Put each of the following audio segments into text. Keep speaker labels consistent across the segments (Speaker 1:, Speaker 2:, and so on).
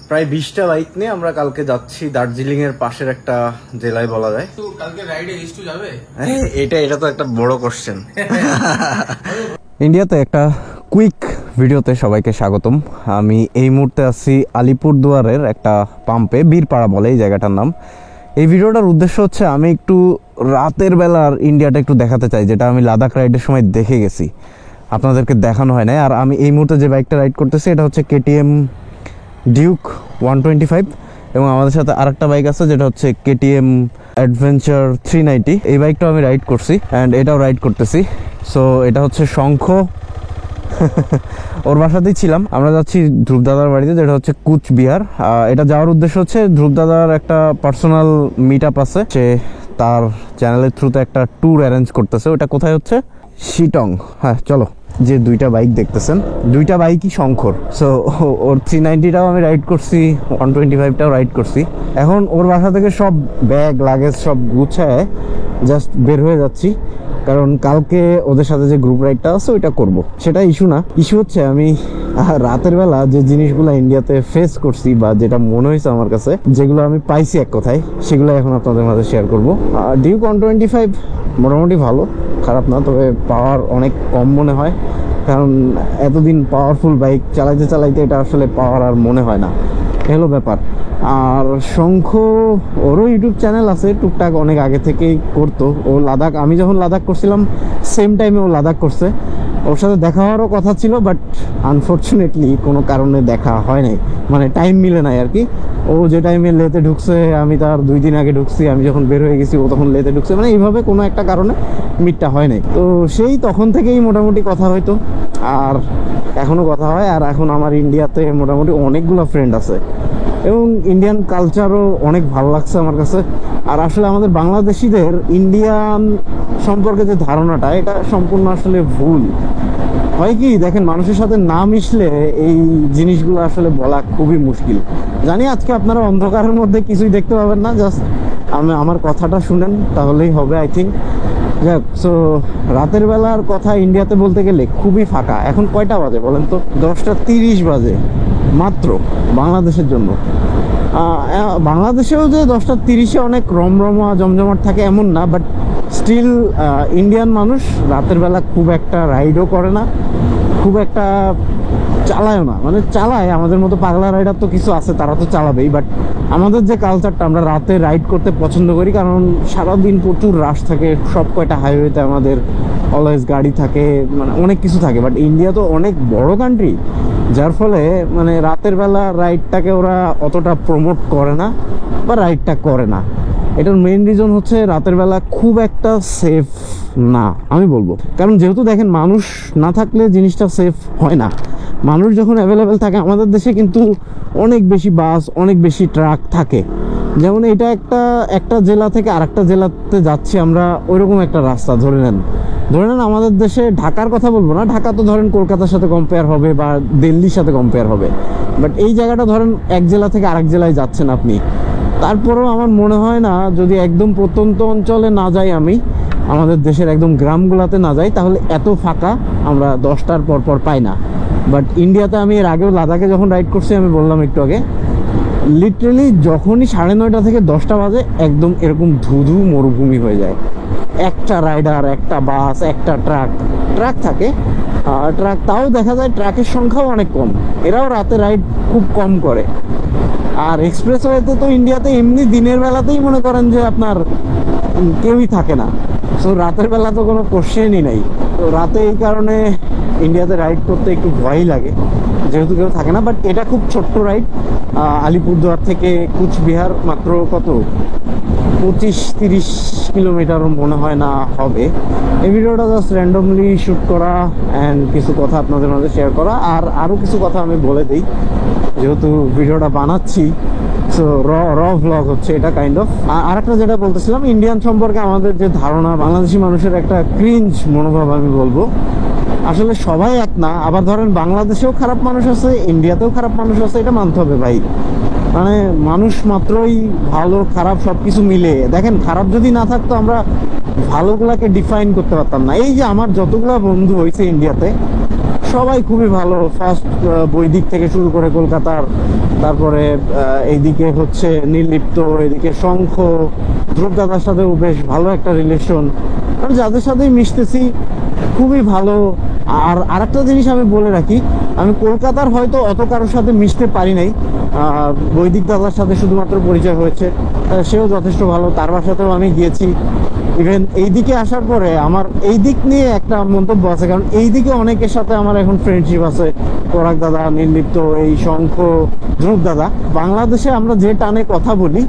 Speaker 1: প্রায় 20টা বাইক নিয়ে আমরা কালকে যাচ্ছি দার্জিলিং এর পাশের একটা জেলায় বলা যায়।
Speaker 2: তো কালকে রাইডে রিস্টু যাবে?
Speaker 1: এটা তো একটা বড় কোশ্চেন। ইন্ডিয়াতে একটা কুইক ভিডিওতে সবাইকে স্বাগতম। আমি এই মুহূর্তে আছি আলিপুরদুয়ারের একটা পাম্পে, বীরপাড়া বলে এই জায়গাটার নাম। এই ভিডিওটার উদ্দেশ্য হচ্ছে আমি একটু রাতের বেলার ইন্ডিয়াটা একটু দেখাতে চাই, যেটা আমি লাদাখ রাইডের সময় দেখে গেছি, আপনাদেরকে দেখানো হয় না। আর আমি এই মুহূর্তে যে বাইকটা রাইড করতেছি এটা হচ্ছে কেটিএম ডিউক 125, এবং আমাদের সাথে আরেকটা বাইক আছে যেটা হচ্ছে কেটিএম অ্যাডভেঞ্চার 390। এই বাইকটাও আমি রাইড করছি অ্যান্ড এটাও রাইড করতেছি। সো এটা হচ্ছে শঙ্খ, ওর বাসাতেই ছিলাম। আমরা যাচ্ছি ধ্রুবদাদার বাড়িতে, যেটা হচ্ছে কুচবিহার। এটা যাওয়ার উদ্দেশ্য হচ্ছে ধ্রুবদাদার একটা পার্সোনাল মিট আপ আছে, সে তার চ্যানেলের থ্রুতে একটা ট্যুর অ্যারেঞ্জ করতেছে। ওটা কোথায় হচ্ছে? শিটং। হ্যাঁ চলো। যে দুইটা বাইক দেখতেছেন, দুইটা বাইকই শঙ্কর। সো ওর 390টাও আমি রাইড করছি, 125টাও রাইড করছি। এখন ওর বাসা থেকে সব ব্যাগ লাগেজ সব গুছায় জাস্ট বের হয়ে যাচ্ছি, কারণ কালকে ওদের সাথে যে গ্রুপ রাইডটা আছে ওইটা করব। সেটা ইস্যু না, ইস্যু হচ্ছে আমি রাতের বেলা যে জিনিসগুলো ইন্ডিয়াতে ফেস করছি বা যেটা মনে হয়েছে আমার কাছে, যেগুলো আমি পাইছি এক কথায়, সেগুলো এখন আপনাদের মাঝে শেয়ার করবো। ডিউক 125 মোটামুটি ভালো, খারাপ না, তবে পাওয়ার অনেক কম মনে হয়, কারণ এতদিন পাওয়ারফুল বাইক চালাইতে চালাইতে এটা আসলে পাওয়ার আর মনে হয় না, এলো ব্যাপার। আর শঙ্খ, ওরও ইউটিউব চ্যানেল আছে, টুকটাক অনেক আগে থেকেই করতো। ও লাদাখ, আমি যখন লাদাখ করছিলাম সেম টাইমে ও লাদাখ করছে। ওর সাথে দেখা হওয়ারও কথা ছিল, বাট আনফর্চুনেটলি কোনো কারণে দেখা হয় নাই, মানে টাইম মিলে নাই আর কি। ও যে টাইমে লেতে ঢুকছে আমি তার 2 দিন আগে ঢুকছি, আমি যখন বের হয়ে গেছি ও তখন লেতে ঢুকছে, মানে এইভাবে কোনো একটা কারণে মিটটা হয় নাই। তো সেই তখন থেকেই মোটামুটি কথা হয়তো, আর এখনও কথা হয়। আর এখন আমার ইন্ডিয়াতে মোটামুটি অনেকগুলো ফ্রেন্ড আছে, এবং ইন্ডিয়ান কালচারও অনেক ভালো লাগছে আমার কাছে। আর আসলে আমাদের বাংলাদেশিদের ইন্ডিয়ান সম্পর্কে যে ধারণাটা, এটা সম্পূর্ণ আসলে ভুল। হয় কি, দেখেন, মানুষের সাথে না মিশলে এই জিনিসগুলো আসলে বলা খুবই মুশকিল। জানি আজকে আপনারা অন্ধকারের মধ্যে কিছুই দেখতে পাবেন না, জাস্ট আমার কথাটা শুনেন তাহলেই হবে আই থিঙ্ক। যাক, সো রাতের বেলার কথা ইন্ডিয়াতে বলতে গেলে খুবই ফাঁকা। এখন কয়টা বাজে বলেন তো? 10:30 বাজে মাত্র বাংলাদেশের জন্য। বাংলাদেশেও যে 10:30-এ অনেক রমরমা জমজমাট থাকে এমন না, বাট স্টিল ইন্ডিয়ান মানুষ রাতের বেলা খুব একটা রাইডও করে না, খুব একটা চালায়ও না। মানে চালায়, আমাদের মতো পাগলা রাইডার তো কিছু আছে, তারা তো চালাবেই, বাট আমাদের যে কালচারটা, আমরা রাতে রাইড করতে পছন্দ করি, কারণ সারাদিন প্রচুর রাশ থাকে, সব কয়টা হাইওয়েতে আমাদের অলওয়েজ গাড়ি থাকে, মানে অনেক কিছু থাকে। বাট ইন্ডিয়া তো অনেক বড় কান্ট্রি, যার ফলে মানে রাতের বেলা রাইডটাকে ওরা অতটা প্রমোট করে না বা রাইডটা করে না। এটার মেইন রিজন হচ্ছে রাতের বেলা খুব একটা সেফ না, আমি বলবো। কারণ যেহেতু দেখেন, মানুষ না থাকলে জিনিসটা সেফ হয় না। মানুষ যখন অ্যাভেলেবেল থাকে, আমাদের দেশে কিন্তু অনেক বেশি বাস, অনেক বেশি ট্রাক থাকে। যেমন এটা একটা জেলা থেকে আরেকটা জেলাতে যাচ্ছি আমরা, ওইরকম একটা রাস্তা ধরে নেন আমাদের দেশে। ঢাকার কথা বলবো না, ঢাকা তো ধরেন কলকাতার সাথে কম্পেয়ার হবে বা দিল্লির সাথে কম্পেয়ার হবে, বাট এই জায়গাটা ধরেন এক জেলা থেকে আরেক জেলায় যাচ্ছেন আপনি। তারপরেও আমার মনে হয় না, যদি একদম প্রত্যন্ত অঞ্চলে না যাই, আমি আমাদের দেশের একদম গ্রামগুলোতে না যাই, তাহলে এত ফাঁকা আমরা 10টার পর পাই না। বাট ইন্ডিয়াতে আমি এর আগেও লাদাখে যখন রাইড করছি, আমি বললাম একটু আগে, লিটারেলি যখনই 9:30 থেকে 10টা বাজে, একদম এরকম ধুধু মরুভূমি হয়ে যায়। একটা রাইডার, একটা বাস, একটা ট্রাক থাকে। ট্রাক তাও দেখা যায় ট্রাকের সংখ্যাও অনেক কম, এরাও রাতে রাইড খুব কম করে। আর এক্সপ্রেসওয়েতে তো ইন্ডিয়াতে এমনি দিনের বেলাতেই মনে করেন যে আপনার কেউই থাকে না, সো রাতের বেলা তো কোনো কোশ্চেনই নাই। তো রাতে এই কারণে ইন্ডিয়াতে রাইড করতে একটু ভয়ই লাগে, যেহেতু কেউ থাকে না। বাট এটা খুব ছোট্ট রাইড, আলিপুরদুয়ার থেকে কুচবিহার মাত্র কত 25-30 কিলোমিটারও মনে হয় না হবে। এই ভিডিওটা জাস্ট র্যান্ডমলি শ্যুট করা অ্যান্ড কিছু কথা আপনাদের মাঝে শেয়ার করা। আর আরও কিছু কথা আমি বলে দিই, যেহেতু ভিডিওটা বানাচ্ছি, সো র ভ্লগ হচ্ছে এটা কাইন্ড অফ। আর একটা যেটা বলতেছিলাম, ইন্ডিয়ান সম্পর্কে আমাদের যে ধারণা, বাংলাদেশি মানুষের একটা ক্রিঞ্জ মনোভাব আমি বলবো। আসলে সবাই এক না। আবার ধরেন বাংলাদেশেও খারাপ মানুষ আছে, ইন্ডিয়াতেও খারাপ মানুষ আছে, এটা মানতে হবে ভাই। মানে মানুষ মাত্রই ভালো খারাপ সবকিছু মিলে। দেখেন, খারাপ যদি না থাকতো আমরা ভালোগুলাকে ডিফাইন করতে পারতাম না। এই যে আমার যতগুলা বন্ধু হয়েছে ইন্ডিয়াতে, সবাই খুবই ভালো। ফার্স্ট বৈদিক থেকে শুরু করে কলকাতার, তারপরে এইদিকে হচ্ছে নির্লিপ্ত, এদিকে শঙ্খ, ধ্রুব দাদার সাথেও বেশ ভালো একটা রিলেশন। যাদের সাথেই মিশতেছি খুবই ভালো। আর আরেকটা জিনিস আমি বলে রাখি, আমি কলকাতার হয়তো অত কারোর সাথে মিশতে পারি নাই, বৈদিক দাদার সাথে শুধুমাত্র পরিচয় হয়েছে, সেও যথেষ্ট ভালো, তার বাসাতেও আমি গিয়েছি। ইভেন এইদিকে আসার পরে আমার এই দিক নিয়ে একটা মন্তব্য আছে, কারণ এইদিকে অনেকের সাথে আমার এখন ফ্রেন্ডশিপ আছে, পরাগ দাদা, নির্লিপ্ত, এই শঙ্খ, ধ্রুব দাদা। বাংলাদেশে আমরা যে টানে কথা বলি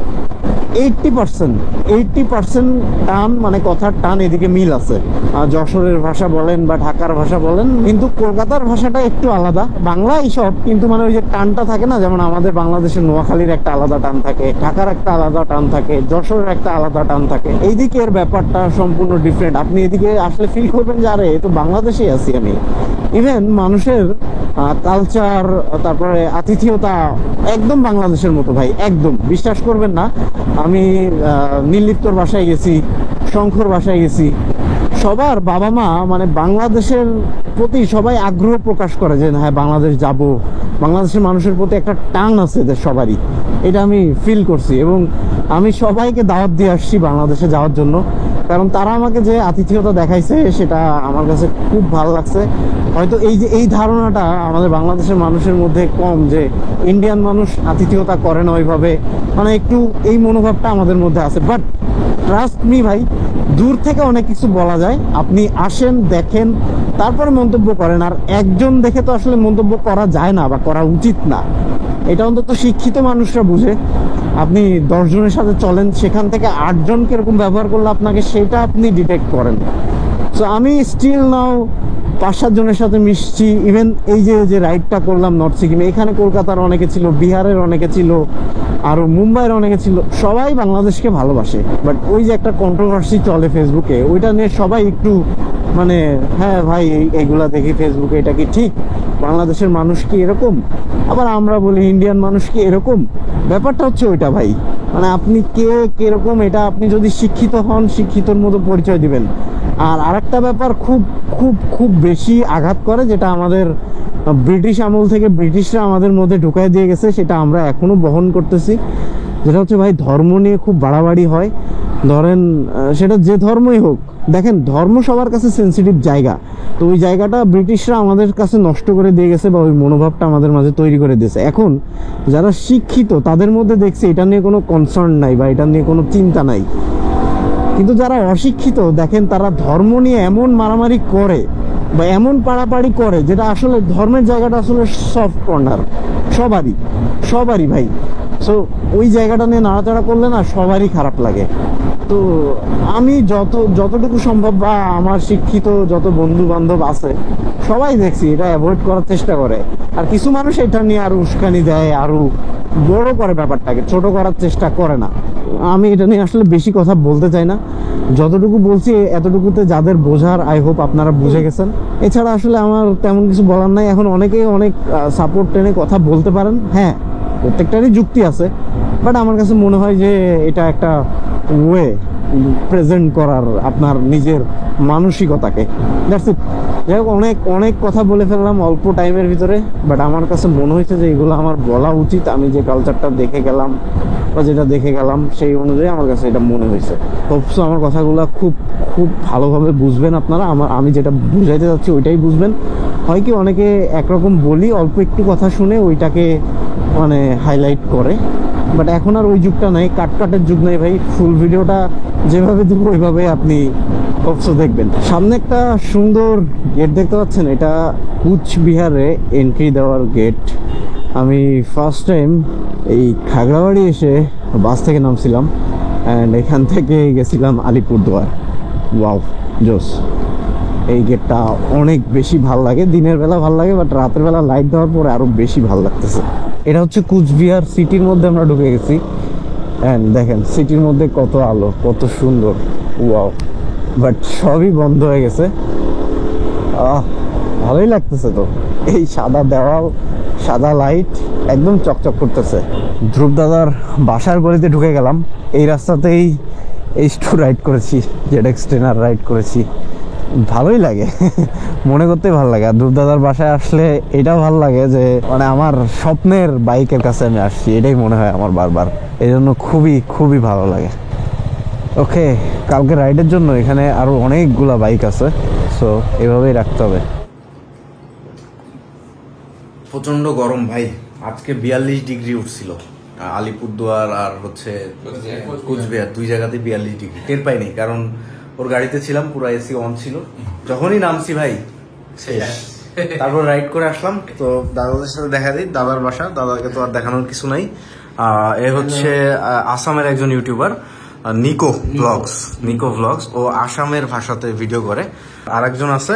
Speaker 1: 80% টান, মানে কথার টান এদিকে মিল আছে। যশোরের ভাষা বলেন বা ঢাকার ভাষা বলেন, কিন্তু কলকাতার ভাষাটা একটু আলাদা। বাংলা এইসব, কিন্তু মানে ওই যে টানটা থাকে না, যেমন আমাদের বাংলাদেশের নোয়াখালীর একটা আলাদা টান থাকে, ঢাকার একটা আলাদা টান থাকে, যশোরের একটা আলাদা টান থাকে। এইদিকের ব্যাপারটা সম্পূর্ণ ডিফারেন্ট। আপনি এদিকে আসলে ফিল করবেন যে আরে তো বাংলাদেশেই আছি আমি। ইভেন মানুষের কালচার, তারপরে আতিথেয়তা একদম বাংলাদেশের মতো ভাই, একদম বিশ্বাস করবেন না। আমি নির্লিপ্তর বাসায় গেছি, শঙ্কর বাসায় গেছি, সবার বাবা মা মানে বাংলাদেশের প্রতি সবাই আগ্রহ প্রকাশ করে যে হ্যাঁ বাংলাদেশ যাব, বাংলাদেশের মানুষের প্রতি একটা টান আছে এদের সবারই, এটা আমি ফিল করছি। এবং আমি সবাইকে দাওয়াত দিয়ে আসছি বাংলাদেশে যাওয়ার জন্য, কারণ তারা আমাকে যে আতিথেয়তা দেখাইছে সেটা আমার কাছে খুব ভালো লাগছে। হয়তো এই ধারণাটা আমাদের বাংলাদেশের মানুষের মধ্যে কম, যে ইন্ডিয়ান মানুষ আতিথেয়তা করে না ওইভাবে, মানে একটু এই মনোভাবটা আমাদের মধ্যে আছে। বাট ট্রাস্ট মি ভাই, দূর থেকে অনেক কিছু বলা যায়। আপনি আসেন, দেখেন, তারপরে মন্তব্য করেন। আর একজন দেখে তো আসলে মন্তব্য করা যায় না বা করা উচিত না, এটা অন্তত শিক্ষিত মানুষরা বুঝে। আপনি 10 জনের সাথে চলেন, সেখান থেকে 8 জন কিরকম ব্যবহার করলে আপনাকে সেটা আপনি ডিটেক্ট করেন। সো আমি স্টিল নাও 5-7 জনের সাথে মিশছি। ইভেন এই যে রাইডটা করলাম নর্থ সিকিমে, এখানে কলকাতার অনেকে ছিল, বিহারের অনেকে ছিল, আরও মুম্বাইয়ের অনেকে ছিল। সবাই বাংলাদেশকে ভালোবাসে, বাট ওই যে একটা কন্ট্রোভার্সি চলে ফেসবুকে, ওইটা নিয়ে সবাই একটু মানে হ্যাঁ ভাই এইগুলা দেখি ফেসবুকে, এটা কি ঠিক? বাংলাদেশের মানুষ কি এরকম? আবার আমরা বলি ইন্ডিয়ান মানুষ কি এরকম? ব্যাপারটা হচ্ছে ওইটা ভাই, মানে আপনি কে কিরকম, এটা আপনি যদি শিক্ষিত হন, শিক্ষিতর মতো পরিচয় দিবেন। আর আরেকটা ব্যাপার খুব খুব খুব বেশি আঘাত করে, যেটা আমাদের ব্রিটিশ আমল থেকে ব্রিটিশরা আমাদের মধ্যে ঢুকাই দিয়ে গেছে, সেটা আমরা এখনো বহন করতেছি। যেটা হচ্ছে ভাই, ধর্ম নিয়ে খুব বাড়াবাড়ি হয়। ধরেন সেটা যে ধর্মই হোক, দেখেন ধর্ম সবার কাছে সেন্সিটিভ জায়গা, তো ওই জায়গাটা ব্রিটিশরা আমাদের কাছে নষ্ট করে দিয়ে গেছে, বা ওই মনোভাবটা আমাদের মাঝে তৈরি করে দিয়েছে। এখন যারা শিক্ষিত তাদের মধ্যে দেখছি এটা নিয়ে কোনো কনসার্ন নাই বা এটা নিয়ে কোনো চিন্তা নাই, কিন্তু যারা অশিক্ষিত দেখেন তারা ধর্ম নিয়ে এমন মারামারি করে বা এমন পাড়াপাড়ি করে, যেটা আসলে ধর্মের জায়গাটা আসলে সফট কর্নার সবারই ভাই। সো ওই জায়গাটা নিয়ে নাড়াচাড়া করলে না সবারই খারাপ লাগে। তো আমি যতটুকু সম্ভব, বা আমার শিক্ষিত যত বন্ধু বান্ধব আছে সবাই দেখছি এটা অ্যাভয়েড করার চেষ্টা করে। আর কিছু মানুষ এটা নিয়ে আরো উস্কানি দেয়, আরো বড় করে ব্যাপারটাকে, ছোট করার চেষ্টা করে না। আমি এটা নিয়ে আসলে বেশি কথা বলতে চাই না, যতটুকু বলছি এতটুকুতে যাদের বোঝার আই হোপ আপনারা বুঝে গেছেন। এছাড়া আসলে আমার তেমন কিছু বলার নাই। এখন অনেকেই অনেক সাপোর্ট টেনে কথা বলতে পারেন, হ্যাঁ প্রত্যেকটারই যুক্তি আছে, বাট আমার কাছে মনে হয় যে এটা একটা ওয়ে প্রেজেন্ট করার আপনার নিজের মানসিকতাকে। That's it. যাই হোক, অনেক কথা বলে ফেললাম অল্প টাইমের ভিতরে, বাট আমার কাছে মনে হয়েছে যে এগুলো আমার বলা উচিত। আমি যে কালচারটা দেখে গেলাম বা যেটা দেখে গেলাম সেই অনুযায়ী আমার কাছে এটা মনে হয়েছে। হোপসো আমার কথাগুলো খুব খুব ভালোভাবে বুঝবেন আপনারা। আমি যেটা বুঝাইতে যাচ্ছি ওইটাই বুঝবেন। হয় কি, অনেকে একরকম বলি, অল্প একটু কথা শুনে ওইটাকে মানে হাইলাইট করে, বাট এখন আর ওই যুগটা নাই, কাটের যুগ নাই ভাই। ফুল ভিডিওটা যেভাবে দেবো ওইভাবে আপনি অবশ্য দেখবেন। সামনে একটা সুন্দর গেট দেখতে পাচ্ছেন, এটা কুচবিহারে এন্ট্রি দেওয়ার গেট। আমি ফার্স্ট টাইম এই খাগড়াবাড়ি এসে বাস থেকে নামছিলাম, অ্যান্ড এখান থেকে গেছিলাম আলিপুরদুয়ার। ওয়াও, জোস। এই গেটটা অনেক বেশি ভাল লাগে, দিনের বেলা ভাল লাগে, বাট রাতের বেলা লাইট দেওয়ার পরে আরও বেশি ভাল লাগতেছে। এটা হচ্ছে কুচবিহার সিটির মধ্যে আমরা ঢুকে গেছি, অ্যান্ড দেখেন সিটির মধ্যে কত আলো, কত সুন্দর। ওয়াও, বাট সবই বন্ধ হয়ে গেছে। ভালোই লাগতেছে তো, এই সাদা দেওয়াল, সাদা লাইট, একদম চকচক করতেছে। ধ্রুব দাদার বাসার গলিতে ঢুকে গেলাম। এই রাস্তাতেই H2 রাইড করেছি, ZX10R রাইড করেছি। ভালোই লাগে মনে করতেই ভালো লাগে। আর ধ্রুবদাদার বাসায় আসলে এটাও ভালো লাগে যে মানে আমার স্বপ্নের বাইকের কাছে আমি আসছি, এটাই মনে হয় আমার বারবার, এই জন্য খুবই খুবই ভালো লাগে। ওকে, কালকে রাইডের জন্য এখানে আরো অনেকগুলা বাইক আছে, সো এভাবেই রাখতে হবে। প্রচন্ড গরম ভাই, আজকে 42 ডিগ্রি উঠছিল আলিপুরদুয়ার আর হচ্ছে কুচবিহার, দুই জায়গাতে 42 ডিগ্রি। টের পাইনি কারণ ওর গাড়িতে ছিলাম, পুরো এসি অন ছিল। যখনই নামছি ভাই শেষ। তারপর রাইড করে আসলাম, তো দাদাদের সাথে দেখা দিই, দাদার বাসা। দাদাকে তো আর দেখানোর কিছু নাই। এ হচ্ছে আসামের একজন ইউটিউবার, নিকো ব্লগস। ও আসামের ভাষাতে ভিডিও করে। আর একজন আছে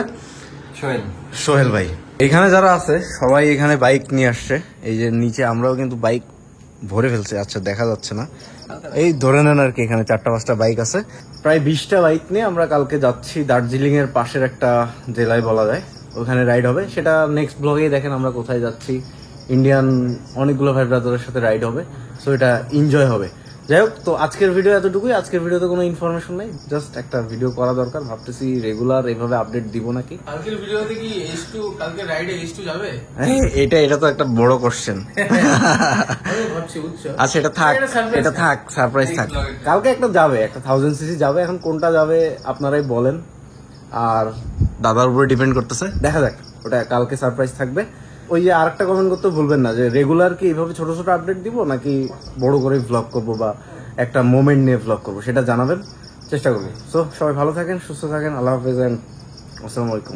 Speaker 1: সোহেল ভাই। এখানে যারা আছে সবাই এখানে বাইক নিয়ে আসছে। এই যে নিচে আমরাও কিন্তু বাইক ভরে ফেলছে, আচ্ছা দেখা যাচ্ছে না, এই ধরে নেন আর কি। এখানে 4-5টা বাইক আছে, প্রায় 20টা বাইক নিয়ে আমরা কালকে যাচ্ছি দার্জিলিং এর পাশের একটা জেলায় বলা যায়, ওখানে রাইড হবে। সেটা নেক্সট ব্লগেই দেখেন আমরা কোথায় যাচ্ছি। ইন্ডিয়ান অনেকগুলো ভাই ব্রাদারের সাথে রাইড হবে, সো এটা এনজয় হবে। যাই হোক, তো আজকের ভিডিও এতটুকুই। আজকের ভিডিওতে কোনো ইনফরমেশন নেই, জাস্ট একটা ভিডিও করা দরকার। ভাবতেছি রেগুলার এইভাবে আপডেট দিব নাকি।
Speaker 2: কালকের ভিডিওতে কি H2 কালকে রাইডে H2 যাবে?
Speaker 1: এটা তো একটা বড় কোশ্চেন।
Speaker 2: আমি ভাবছি বুঝছো।
Speaker 1: আচ্ছা এটা থাক সারপ্রাইজ থাক। কালকে একটা যাবে, একটা 1000cc যাবে। এখন কোনটা যাবে আপনারাই বলেন, আর দাদার উপরে ডিপেন্ড করতেছে, দেখা যাক। ওটা কালকে সারপ্রাইজ থাকবে। ওই যে আরেকটা কমেন্ট করতে ভুলবেন না যে রেগুলার কি এইভাবে ছোট ছোট আপডেট দিব নাকি বড় করে ভ্লগ করবো বা একটা মোমেন্ট নিয়ে ভ্লগ করবো, সেটা জানাবেন, চেষ্টা করবো। সো সবাই ভালো থাকেন, সুস্থ থাকেন, আল্লাহ হাফেজ, আসসালামু আলাইকুম।